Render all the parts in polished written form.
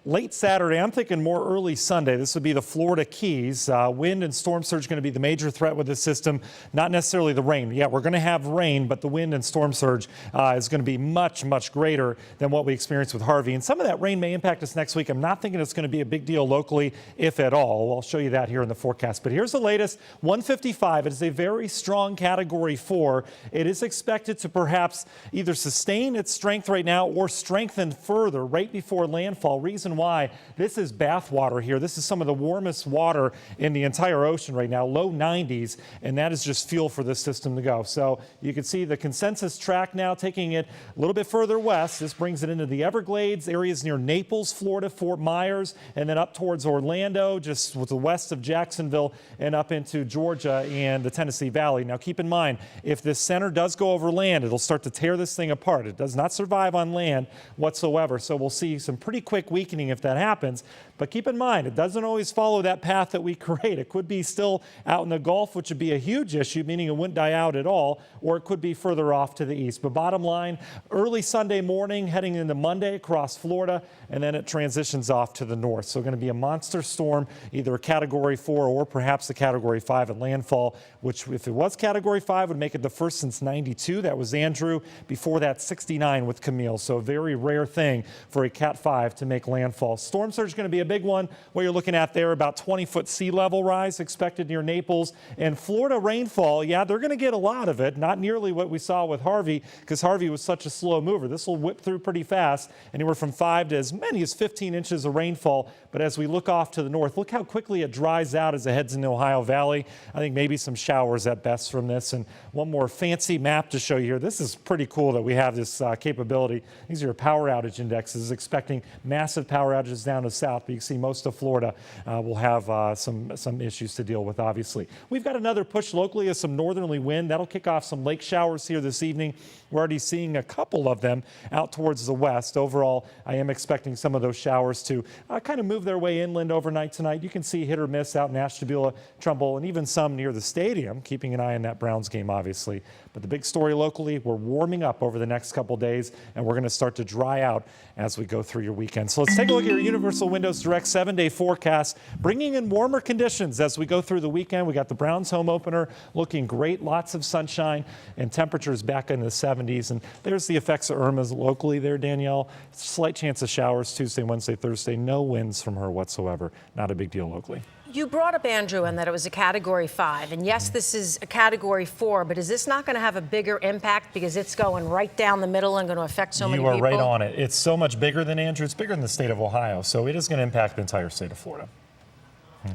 Late Saturday, I'm thinking more early Sunday. This would be the Florida Keys. Wind and storm surge going to be the major threat with this system, not necessarily the rain. Yeah, we're going to have rain, but the wind and storm surge is going to be much, much greater than what we experienced with Harvey. And some of that rain may impact us next week. I'm not thinking it's going to be a big deal locally, if at all. I'll show you that here in the forecast. But here's the latest, 155. It is a very strong Category 4. It is expected to perhaps either sustain its strength right now or strengthen further right before landfall. Reason why, this is bathwater here. This is some of the warmest water in the entire ocean right now, low 90s, and that is just fuel for this system to go. So you can see the consensus track now taking it a little bit further west. This brings it into the Everglades, areas near Naples, Florida, Fort Myers, and then up towards Orlando, just to the west of Jacksonville, and up into Georgia and the Tennessee Valley. Now keep in mind, if this center does go over land, it'll start to tear this thing apart. It does not survive on land whatsoever, so we'll see some pretty quick weakening if that happens. But keep in mind, it doesn't always follow that path that we create. It could be still out in the Gulf, which would be a huge issue, meaning it wouldn't die out at all, or it could be further off to the east. But bottom line, early Sunday morning, heading into Monday across Florida, and then it transitions off to the north. So going to be a monster storm, either a Category 4 or perhaps a Category 5 at landfall, which if it was Category 5 would make it the first since 92. That was Andrew. Before that, 69 with Camille. So a very rare thing for a Cat 5 to make landfall. Storm surge is going to be a big one. What you're looking at there, about 20-foot sea level rise expected near Naples. And Florida rainfall, yeah, they're going to get a lot of it. Not nearly what we saw with Harvey, because Harvey was such a slow mover. This will whip through pretty fast, anywhere from 5 to as many as 15 inches of rainfall. But as we look off to the north, look how quickly it dries out as it heads into Ohio Valley. I think maybe some showers at best from this. And one more fancy map to show you here. This is pretty cool that we have this capability. These are your power outage indexes, expecting massive power outages down to south, but you can see most of Florida will have some issues to deal with, obviously. We've got another push locally of some northerly wind. That'll kick off some lake showers here this evening. We're already seeing a couple of them out towards the west. Overall, I am expecting some of those showers to kind of move their way inland overnight tonight. You can see hit or miss out in Ashtabula, Trumbull, and even some near the stadium, keeping an eye on that Browns game, obviously. But the big story locally, we're warming up over the next couple days, and we're going to start to dry out as we go through your weekend. So let's take a look at your Universal Windows Direct 7-day forecast, bringing in warmer conditions as we go through the weekend. We got the Browns home opener looking great, lots of sunshine, and temperatures back in the 70s. And there's the effects of Irma locally there, Danielle. Slight chance of showers Tuesday, Wednesday, Thursday. No winds from her whatsoever. Not a big deal locally. You brought up, Andrew, and that it was a Category 5. And yes, this is a Category 4, but is this not going to have a bigger impact because it's going right down the middle and going to affect so many people? You are right on it. It's so much bigger than Andrew. It's bigger than the state of Ohio. So it is going to impact the entire state of Florida.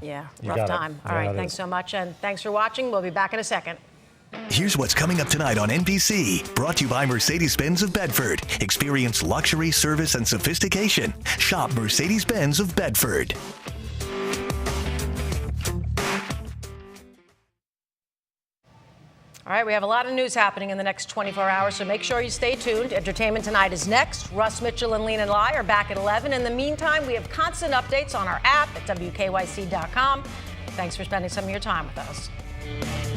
Yeah, rough time. All right, thanks so much. And thanks for watching. We'll be back in a second. Here's what's coming up tonight on NBC. Brought to you by Mercedes-Benz of Bedford. Experience luxury, service, and sophistication. Shop Mercedes-Benz of Bedford. All right, we have a lot of news happening in the next 24 hours, so make sure you stay tuned. Entertainment Tonight is next. Russ Mitchell and Lena Lai are back at 11. In the meantime, we have constant updates on our app at WKYC.com. Thanks for spending some of your time with us.